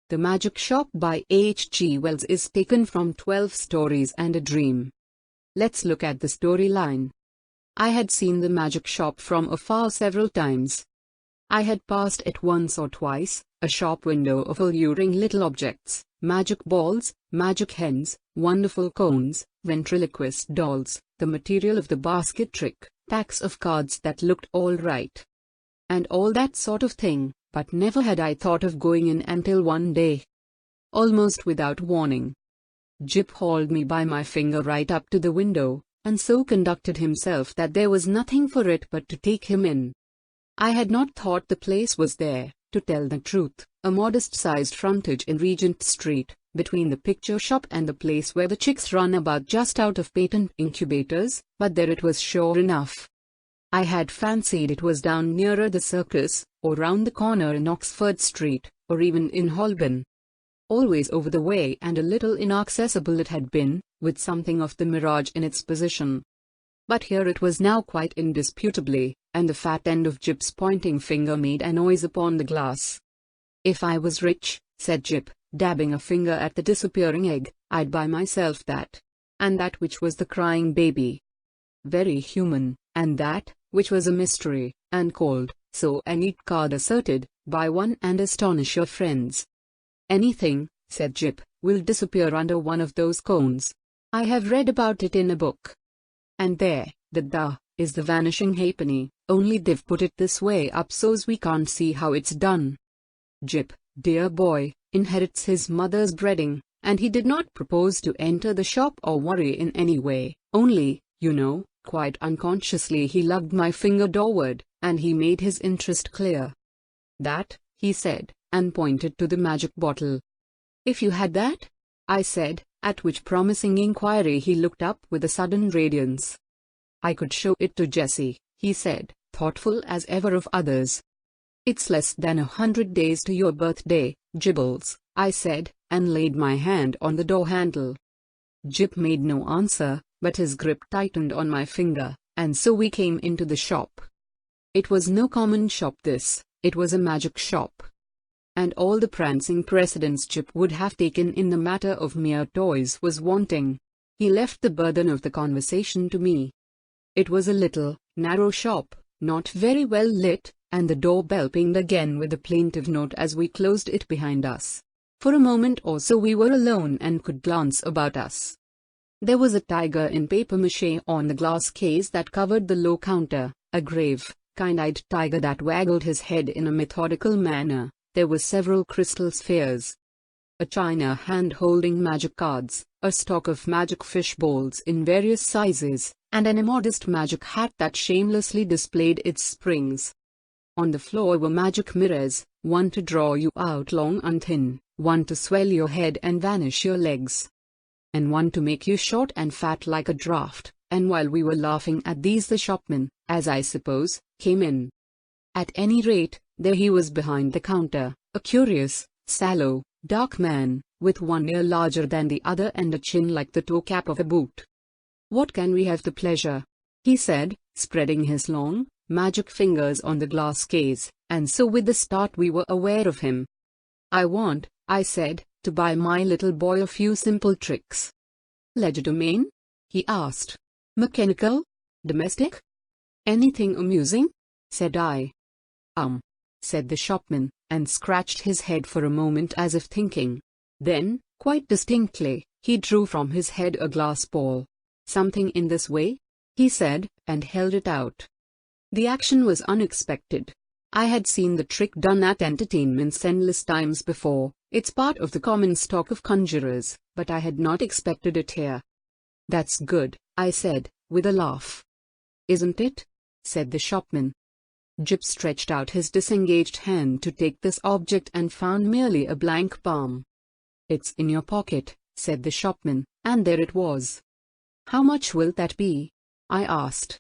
The Magic Shop by H.G.Wells is taken from 12 Stories and a Dream. Let's look at the storyline. I had seen the magic shop from afar several times. I had passed it once or twice, a shop window of alluring little objects, magic balls, magic hens, wonderful cones, ventriloquist dolls, the material of the basket trick, packs of cards that looked all right, and all that sort of thing. But never had I thought of going in until one day, almost without warning, Jip hauled me by my finger right up to the window, and so conducted himself that there was nothing for it but to take him in. I had not thought the place was there, to tell the truth, a modest-sized frontage in Regent Street, between the picture shop and the place where the chicks run about just out of patent incubators, but there it was sure enough. I had fancied it was down nearer the circus, or round the corner in Oxford Street, or even in Holborn. Always over the way and a little inaccessible it had been, with something of the mirage in its position. But here it was now quite indisputably, and the fat end of Jip's pointing finger made a noise upon the glass. "If I was rich," said Jip, dabbing a finger at the disappearing egg, "I'd buy myself that. And that which was the crying baby. Very human, and that, which was a mystery, and called, so a neat card asserted, buy one and astonish your friends." "Anything," said Jip, "will disappear under one of those cones. I have read about it in a book. And there, is the vanishing halfpenny, only they've put it this way up so's we can't see how it's done." Jip, dear boy, inherits his mother's breeding, and he did not propose to enter the shop or worry in any way, only, you know, quite unconsciously he lugged my finger doorward, and he made his interest clear. "That," he said, and pointed to the magic bottle. "If you had that?" I said, at which promising inquiry he looked up with a sudden radiance. "I could show it to Jessie," he said, thoughtful as ever of others. "It's less than 100 days to your birthday, Gibbles," I said, and laid my hand on the door handle. Jip made no answer, but his grip tightened on my finger, and so we came into the shop. It was no common shop this, it was a magic shop. And all the prancing precedence Jip would have taken in the matter of mere toys was wanting. He left the burden of the conversation to me. It was a little, narrow shop, not very well lit, and the doorbell pinged again with a plaintive note as we closed it behind us. For a moment or so we were alone and could glance about us. There was a tiger in papier-mâché on the glass case that covered the low counter, a grave, kind-eyed tiger that waggled his head in a methodical manner. There were several crystal spheres, a china hand holding magic cards, a stock of magic fish bowls in various sizes, and an immodest magic hat that shamelessly displayed its springs. On the floor were magic mirrors, one to draw you out long and thin, one to swell your head and vanish your legs, and one to make you short and fat like a draft. And while we were laughing at these, the shopman, as I suppose, came in. At any rate, there he was behind the counter, a curious, sallow, dark man, with one ear larger than the other and a chin like the toe cap of a boot. "What can we have the pleasure?" he said, spreading his long, magic fingers on the glass case, and so with a start we were aware of him. "I want," I said, "to buy my little boy a few simple tricks." "Legerdemain?" he asked. "Mechanical? Domestic? Anything amusing?" said I. Said the shopman, and scratched his head for a moment as if thinking. Then, quite distinctly, he drew from his head a glass ball. "Something in this way?" he said, and held it out. The action was unexpected. I had seen the trick done at entertainments endless times before, it's part of the common stock of conjurers, but I had not expected it here. "That's good," I said, with a laugh. "Isn't it?" said the shopman. Jip stretched out his disengaged hand to take this object and found merely a blank palm. "It's in your pocket," said the shopman, and there it was. "How much will that be?" I asked.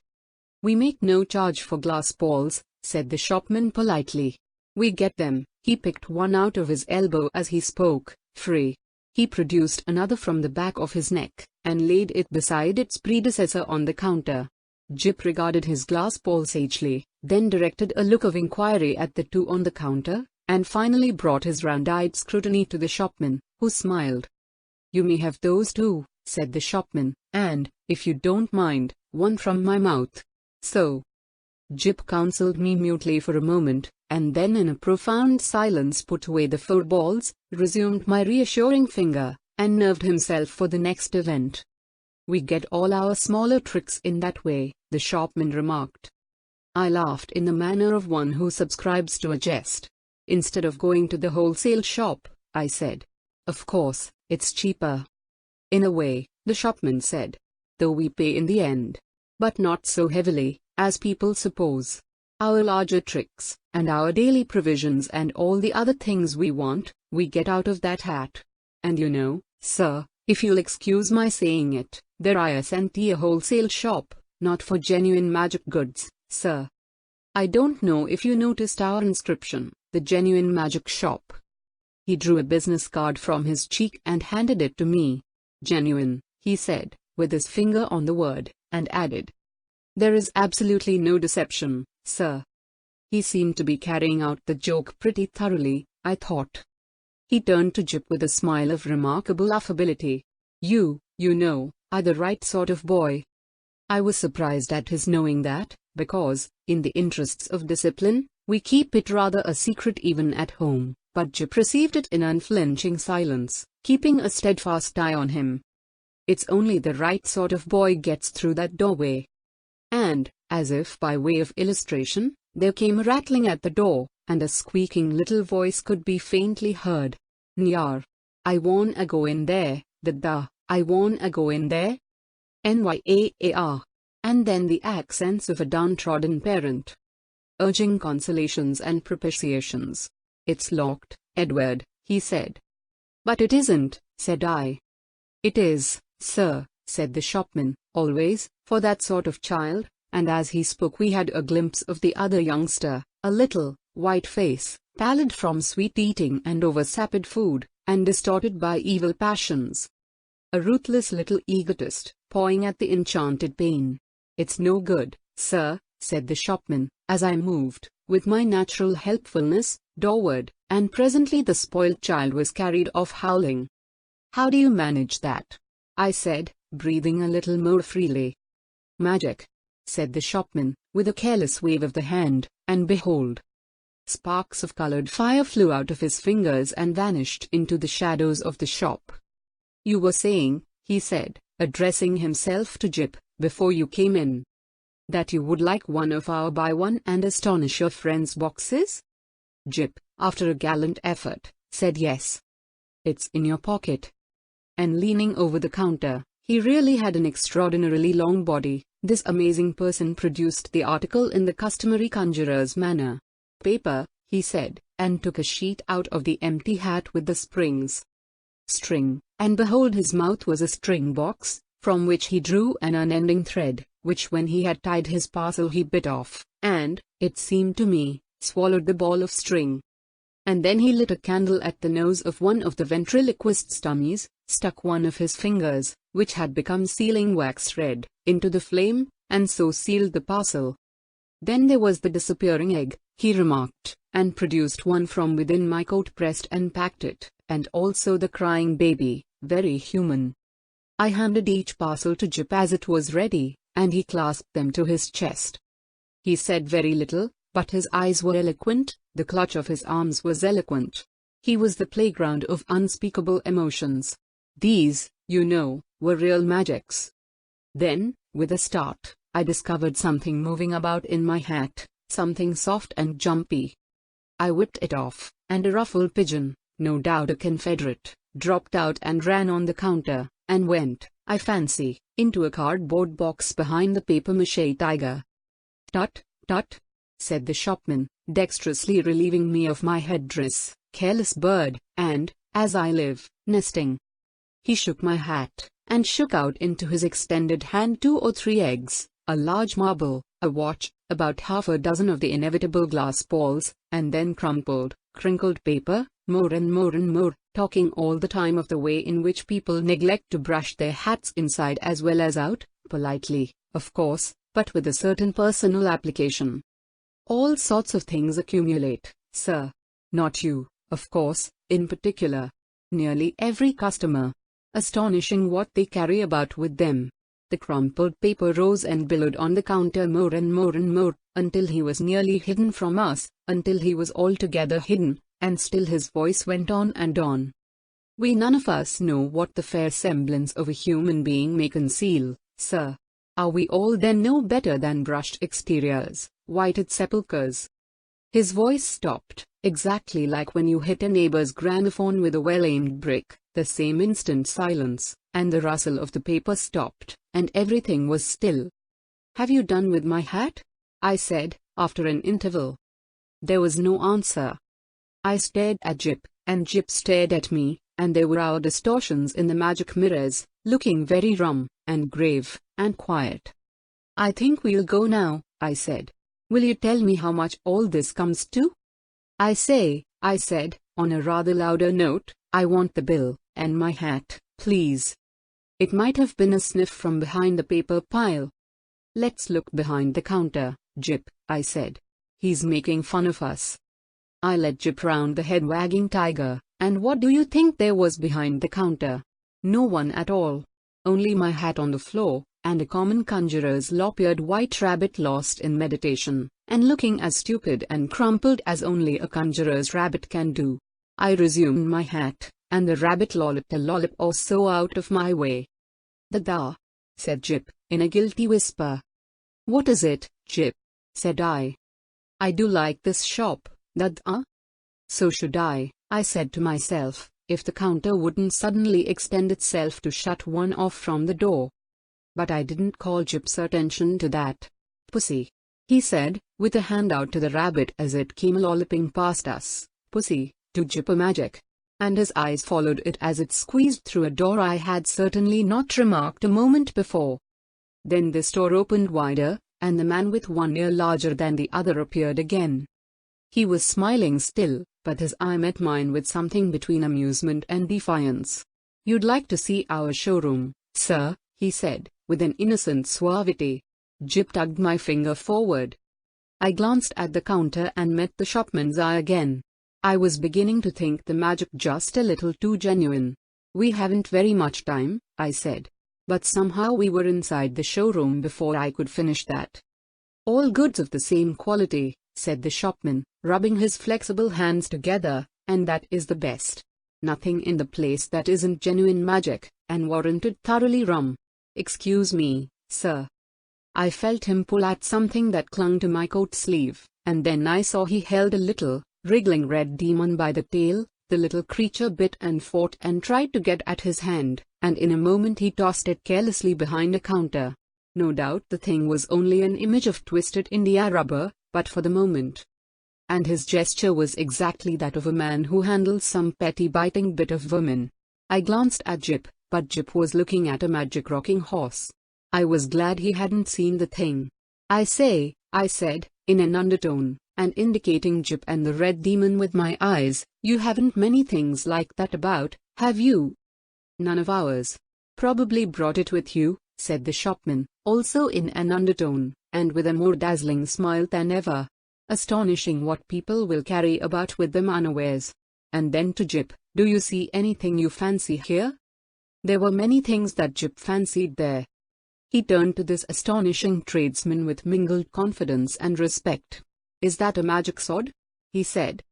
"We make no charge for glass balls," said the shopman politely. "We get them." He picked one out of his elbow as he spoke, "free." He produced another from the back of his neck, and laid it beside its predecessor on the counter. Jip regarded his glass ball sagely, then directed a look of inquiry at the two on the counter, and finally brought his round-eyed scrutiny to the shopman, who smiled. "You may have those too," said the shopman, "and, if you don't mind, one from my mouth." "So?" Jip counseled me mutely for a moment, and then in a profound silence put away the 4 balls, resumed my reassuring finger, and nerved himself for the next event. "We get all our smaller tricks in that way," the shopman remarked. I laughed in the manner of one who subscribes to a jest. "Instead of going to the wholesale shop," I said. "Of course, it's cheaper." "In a way," the shopman said. "Though we pay in the end. But not so heavily, as people suppose. Our larger tricks, and our daily provisions and all the other things we want, we get out of that hat. And you know, sir, if you'll excuse my saying it, there isn't a wholesale shop, not for genuine magic goods, sir. I don't know if you noticed our inscription, the Genuine Magic Shop." He drew a business card from his cheek and handed it to me. "Genuine," he said, with his finger on the word, and added, "There is absolutely no deception, sir." He seemed to be carrying out the joke pretty thoroughly, I thought. He turned to Jip with a smile of remarkable affability. You know, are the right sort of boy." I was surprised at his knowing that, because, in the interests of discipline, we keep it rather a secret even at home, but Jip received it in unflinching silence, keeping a steadfast eye on him. "It's only the right sort of boy gets through that doorway." And, as if by way of illustration, there came a rattling at the door, and a squeaking little voice could be faintly heard. "Nyar. I wanna go in there, Dada, I wanna go in there. Nyar." And then the accents of a downtrodden parent, urging consolations and propitiations. "It's locked, Edward," he said. "But it isn't," said I. "It is, sir," said the shopman, "always, for that sort of child," and as he spoke we had a glimpse of the other youngster, a little, white face, pallid from sweet eating and over-sapid food, and distorted by evil passions. A ruthless little egotist, pawing at the enchanted pane. "It's no good, sir," said the shopman, as I moved, with my natural helpfulness, doorward, and presently the spoilt child was carried off howling. "How do you manage that?" I said, breathing a little more freely. "Magic," said the shopman, with a careless wave of the hand, and behold, sparks of colored fire flew out of his fingers and vanished into the shadows of the shop. "You were saying," he said, addressing himself to Jip, "before you came in, that you would like one of our buy one and astonish your friends boxes?" Jip, after a gallant effort, said yes. "It's in your pocket." And leaning over the counter, he really had an extraordinarily long body, this amazing person produced the article in the customary conjurer's manner. "Paper," he said, and took a sheet out of the empty hat with the springs. "String," and behold his mouth was a string box, from which he drew an unending thread, which when he had tied his parcel he bit off, and, it seemed to me, swallowed the ball of string. And then he lit a candle at the nose of one of the ventriloquist's dummies, stuck one of his fingers, which had become sealing wax red, into the flame, and so sealed the parcel. "Then there was the disappearing egg," he remarked, and produced one from within my coat breast and packed it, and also the crying baby, very human. I handed each parcel to Jip as it was ready, and he clasped them to his chest. He said very little, but his eyes were eloquent, the clutch of his arms was eloquent. He was the playground of unspeakable emotions. These, you know, were real magics. Then, with a start, I discovered something moving about in my hat, something soft and jumpy. I whipped it off, and a ruffled pigeon, no doubt a Confederate, dropped out and ran on the counter, and went, I fancy, into a cardboard box behind the papier-mâché tiger. "Tut, tut," said the shopman, dexterously relieving me of my headdress, "careless bird, and, as I live, nesting." He shook my hat, and shook out into his extended hand 2 or 3 eggs, a large marble, a watch, about half a dozen of the inevitable glass balls, and then crumpled, crinkled paper, more and more and more, talking all the time of the way in which people neglect to brush their hats inside as well as out, politely, of course, but with a certain personal application. "All sorts of things accumulate, sir. Not you, of course, in particular. Nearly every customer. Astonishing what they carry about with them. The crumpled paper rose and billowed on the counter more and more and more, until he was nearly hidden from us, until he was altogether hidden, and still his voice went on and on. We none of us know what the fair semblance of a human being may conceal, sir. Are we all then no better than brushed exteriors, whited sepulchres? His voice stopped, exactly like when you hit a neighbor's gramophone with a well-aimed brick. The same instant silence, and the rustle of the paper stopped, and everything was still. Have you done with my hat? I said, after an interval. There was no answer. I stared at Jip, and Jip stared at me, and there were our distortions in the magic mirrors, looking very rum, and grave, and quiet. I think we'll go now, I said. Will you tell me how much all this comes to? I said, on a rather louder note, I want the bill, and my hat, please. It might have been a sniff from behind the paper pile. Let's look behind the counter, Jip, I said. He's making fun of us. I led Jip round the head-wagging tiger, and what do you think there was behind the counter? No one at all. Only my hat on the floor, and a common conjurer's lop-eared white rabbit lost in meditation, and looking as stupid and crumpled as only a conjurer's rabbit can do. I resumed my hat, and the rabbit lolloped a lollop or so out of my way. "Da," said Jip, in a guilty whisper. "What is it, Jip?" said I. "I do like this shop, da." So should I said to myself, if the counter wouldn't suddenly extend itself to shut one off from the door. But I didn't call Jip's attention to that. "Pussy," he said, with a hand out to the rabbit as it came lolloping past us. "Pussy, do Jip a magic." And his eyes followed it as it squeezed through a door I had certainly not remarked a moment before. Then this door opened wider, and the man with one ear larger than the other appeared again. He was smiling still, but his eye met mine with something between amusement and defiance. "You'd like to see our showroom, sir," he said, with an innocent suavity. Jip tugged my finger forward. I glanced at the counter and met the shopman's eye again. I was beginning to think the magic just a little too genuine. "We haven't very much time," I said. But somehow we were inside the showroom before I could finish that. "All goods of the same quality," said the shopman, rubbing his flexible hands together, "and that is the best. Nothing in the place that isn't genuine magic, and warranted thoroughly rum. Excuse me, sir." I felt him pull at something that clung to my coat sleeve, and then I saw he held a little, wriggling red demon by the tail. The little creature bit and fought and tried to get at his hand, and in a moment he tossed it carelessly behind a counter. No doubt the thing was only an image of twisted India rubber, but for the moment. And his gesture was exactly that of a man who handles some petty biting bit of vermin. I glanced at Jip, but Jip was looking at a magic rocking horse. I was glad he hadn't seen the thing. I said, in an undertone, and indicating Jip and the red demon with my eyes, "You haven't many things like that about, have you?" "None of ours." "Probably brought it with you," said the shopman, also in an undertone, and with a more dazzling smile than ever. "Astonishing what people will carry about with them unawares." And then to Jip, "Do you see anything you fancy here?" There were many things that Jip fancied there. He turned to this astonishing tradesman with mingled confidence and respect. "Is that a magic sword?" he said.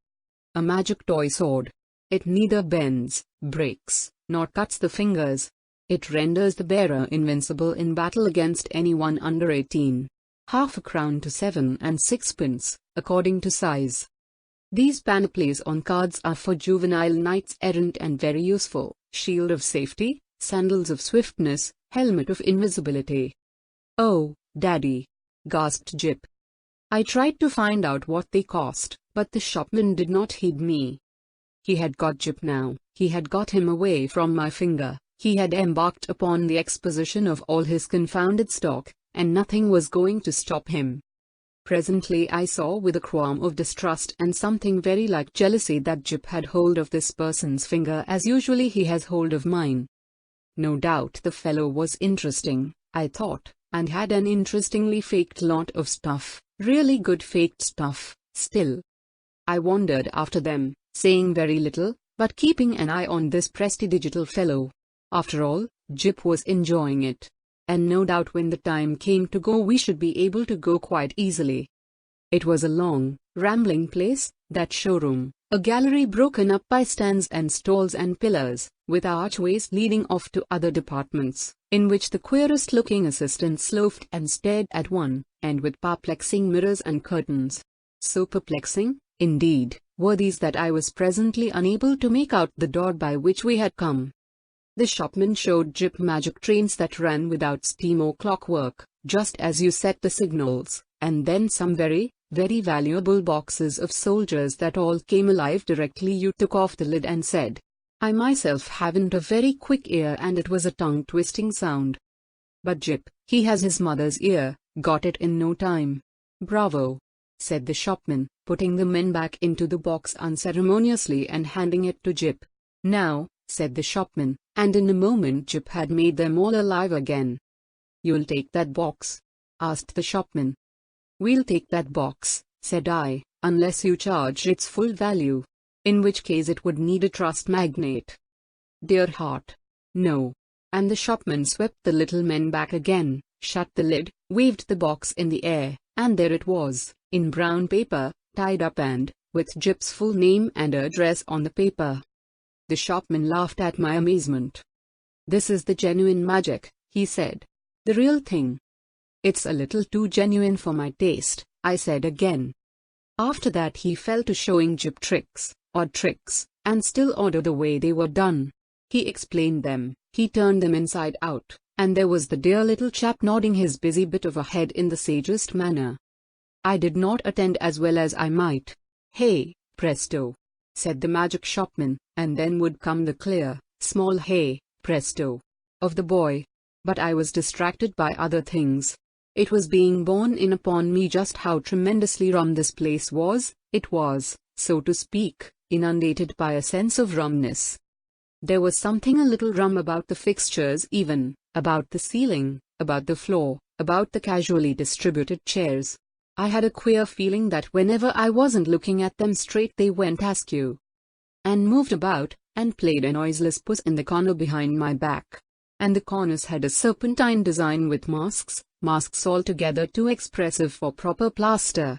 "A magic toy sword. It neither bends, breaks, nor cuts the fingers. It renders the bearer invincible in battle against anyone under 18. Half a crown to 7 and 6pence, according to size. These panoplies on cards are for juvenile knights errant and very useful. Shield of safety, sandals of swiftness, helmet of invisibility." "Oh, Daddy," gasped Jip. I tried to find out what they cost, but the shopman did not heed me. He had got Jip now, he had got him away from my finger, he had embarked upon the exposition of all his confounded stock, and nothing was going to stop him. Presently I saw with a qualm of distrust and something very like jealousy that Jip had hold of this person's finger as usually he has hold of mine. No doubt the fellow was interesting, I thought, and had an interestingly faked lot of stuff, really good faked stuff, still. I wandered after them, saying very little, but keeping an eye on this prestidigital fellow. After all, Jip was enjoying it. And no doubt when the time came to go we should be able to go quite easily. It was a long, rambling place, that showroom, a gallery broken up by stands and stalls and pillars, with archways leading off to other departments, in which the queerest-looking assistants loafed and stared at one, and with perplexing mirrors and curtains. So perplexing, indeed, were these that I was presently unable to make out the door by which we had come. The shopman showed Jip magic trains that ran without steam or clockwork, just as you set the signals, and then some very valuable boxes of soldiers that all came alive directly you took off the lid and said. I myself haven't a very quick ear and it was a tongue-twisting sound. But Jip, he has his mother's ear, got it in no time. Bravo! Said the shopman, putting the men back into the box unceremoniously and handing it to Jip. Now, said the shopman, and in a moment Jip had made them all alive again. You'll take that box? Asked the shopman. We'll take that box, said I, unless you charge its full value. In which case it would need a trust magnate. Dear heart. No. And the shopman swept the little men back again, shut the lid, waved the box in the air, and there it was, in brown paper, tied up and, with Jip's full name and address on the paper. The shopman laughed at my amazement. This is the genuine magic, he said. The real thing. It's a little too genuine for my taste, I said again. After that he fell to showing Jip tricks, odd tricks, and still odder the way they were done. He explained them, he turned them inside out, and there was the dear little chap nodding his busy bit of a head in the sagest manner. I did not attend as well as I might. Hey, presto, said the magic shopman, and then would come the clear, small hey, presto, of the boy. But I was distracted by other things. It was being borne in upon me just how tremendously rum this place was. It was, so to speak, inundated by a sense of rumness. There was something a little rum about the fixtures even, about the ceiling, about the floor, about the casually distributed chairs. I had a queer feeling that whenever I wasn't looking at them straight they went askew, and moved about, and played a noiseless puss in the corner behind my back. And the corners had a serpentine design with masks altogether too expressive for proper plaster.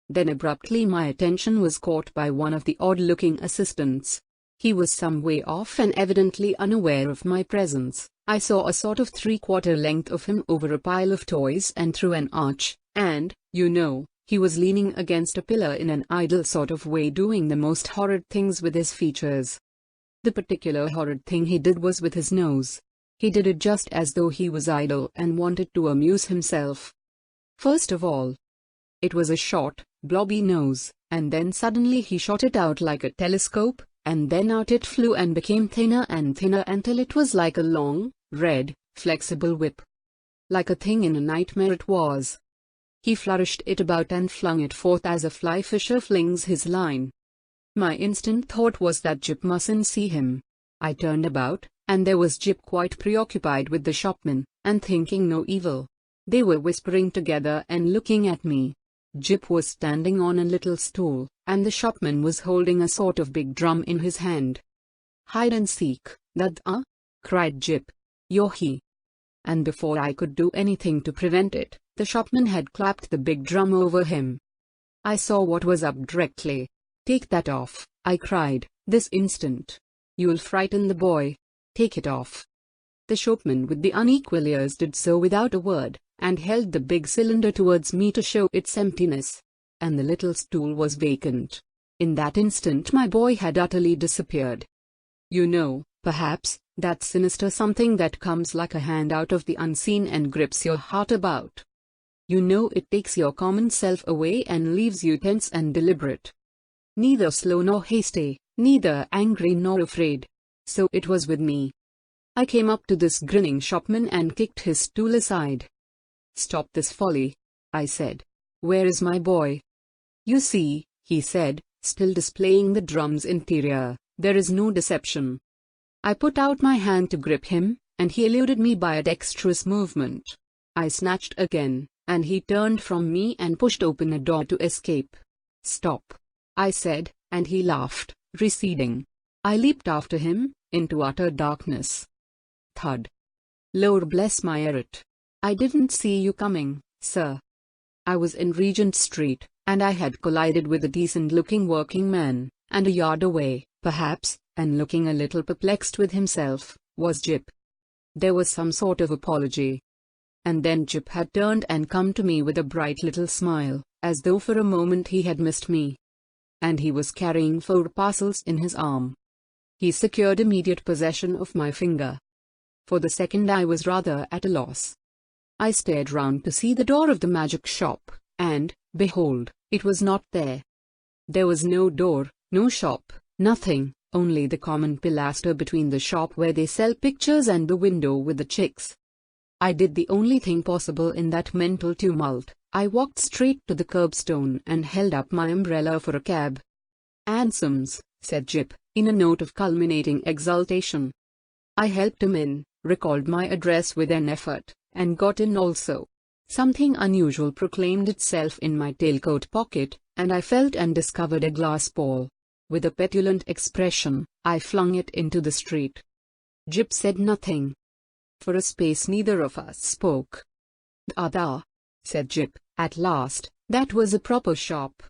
Then abruptly my attention was caught by one of the odd-looking assistants. He was some way off and evidently unaware of my presence. I saw a sort of three-quarter length of him over a pile of toys and through an arch, and, you know, he was leaning against a pillar in an idle sort of way doing the most horrid things with his features. The particular horrid thing he did was with his nose. He did it just as though he was idle and wanted to amuse himself. First of all, it was a short, blobby nose, and then suddenly he shot it out like a telescope, and then out it flew and became thinner and thinner until it was like a long, red, flexible whip. Like a thing in a nightmare it was. He flourished it about and flung it forth as a fly fisher flings his line. My instant thought was that Jip mustn't see him. I turned about, and there was Jip quite preoccupied with the shopman, and thinking no evil. They were whispering together and looking at me. Jip was standing on a little stool, and the shopman was holding a sort of big drum in his hand. Hide and seek, that cried Jip. Yohi. And before I could do anything to prevent it, the shopman had clapped the big drum over him. I saw what was up directly. Take that off, I cried, this instant. You'll frighten the boy. Take it off. The shopman with the unequal ears did so without a word, and held the big cylinder towards me to show its emptiness. And the little stool was vacant. In that instant my boy had utterly disappeared. You know, perhaps, that sinister something that comes like a hand out of the unseen and grips your heart about. You know, it takes your common self away and leaves you tense and deliberate. Neither slow nor hasty, neither angry nor afraid. So it was with me. I came up to this grinning shopman and kicked his stool aside. Stop this folly, I said. Where is my boy? You see, he said, still displaying the drum's interior, there is no deception. I put out my hand to grip him, and he eluded me by a dexterous movement. I snatched again, and he turned from me and pushed open a door to escape. Stop. I said, and he laughed, receding. I leaped after him, into utter darkness. Thud. Lord bless my heart. I didn't see you coming, sir. I was in Regent Street, and I had collided with a decent-looking working man, and a yard away, perhaps, and looking a little perplexed with himself, was Jip. There was some sort of apology. And then Jip had turned and come to me with a bright little smile, as though for a moment he had missed me. And he was carrying 4 parcels in his arm. He secured immediate possession of my finger. For the second I was rather at a loss. I stared round to see the door of the magic shop, and, behold, it was not there. There was no door, no shop, nothing, only the common pilaster between the shop where they sell pictures and the window with the chicks. I did the only thing possible in that mental tumult. I walked straight to the curbstone and held up my umbrella for a cab. "Hansoms," said Jip, in a note of culminating exultation. I helped him in, recalled my address with an effort, and got in also. Something unusual proclaimed itself in my tailcoat pocket, and I felt and discovered a glass ball. With a petulant expression, I flung it into the street. Jip said nothing. For a space neither of us spoke. "Dada," said Jip, at last, "that was a proper shop."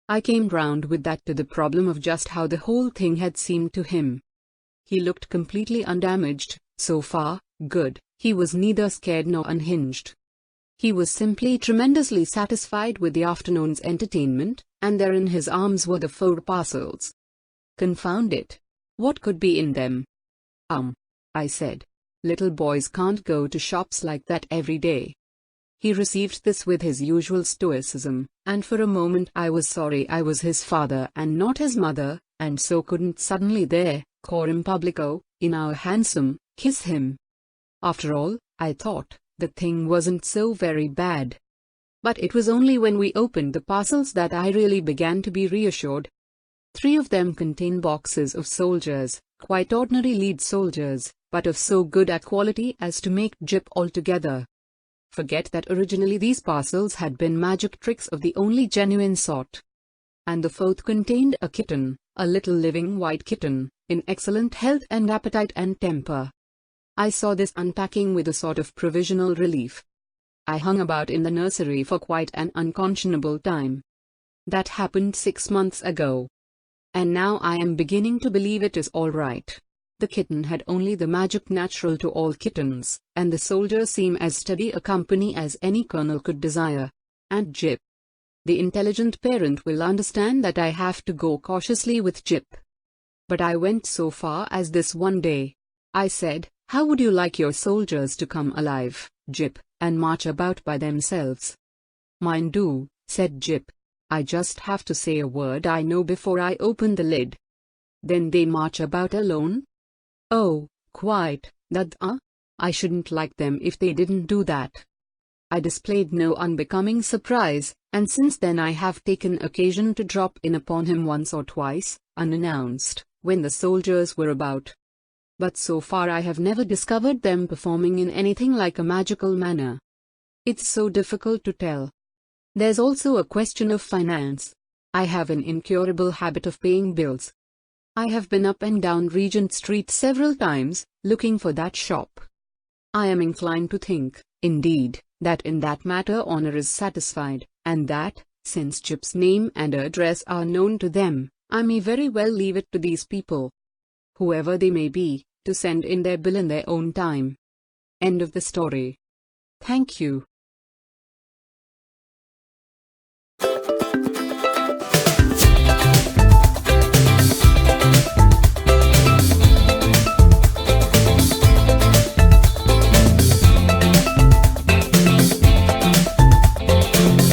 I came round with that to the problem of just how the whole thing had seemed to him. He looked completely undamaged, so far, good. He was neither scared nor unhinged. He was simply tremendously satisfied with the afternoon's entertainment, and there in his arms were the 4 parcels. Confound it! What could be in them? I said. Little boys can't go to shops like that every day. He received this with his usual stoicism, and for a moment I was sorry I was his father and not his mother, and so couldn't suddenly there, coram publico, in our hansom, kiss him. After all, I thought, the thing wasn't so very bad. But it was only when we opened the parcels that I really began to be reassured. 3 of them contained boxes of soldiers, quite ordinary lead soldiers, but of so good a quality as to make Jip altogether forget that originally these parcels had been magic tricks of the only genuine sort. And the 4th contained a kitten, a little living white kitten, in excellent health and appetite and temper. I saw this unpacking with a sort of provisional relief. I hung about in the nursery for quite an unconscionable time. That happened 6 months ago. And now I am beginning to believe it is all right. The kitten had only the magic natural to all kittens, and the soldiers seem as steady a company as any colonel could desire. And Jip. The intelligent parent will understand that I have to go cautiously with Jip. But I went so far as this one day. I said, "How would you like your soldiers to come alive, Jip, and march about by themselves?" "Mine do," said Jip. "I just have to say a word I know before I open the lid." "Then they march about alone?" "Oh, quite, Dada. I shouldn't like them if they didn't do that." I displayed no unbecoming surprise, and since then I have taken occasion to drop in upon him once or twice, unannounced, when the soldiers were about. But so far I have never discovered them performing in anything like a magical manner. It's so difficult to tell. There's also a question of finance. I have an incurable habit of paying bills. I have been up and down Regent Street several times, looking for that shop. I am inclined to think, indeed, that in that matter honor is satisfied, and that, since Jip's name and address are known to them, I may very well leave it to these people, whoever they may be, to send in their bill in their own time. End of the story. Thank you.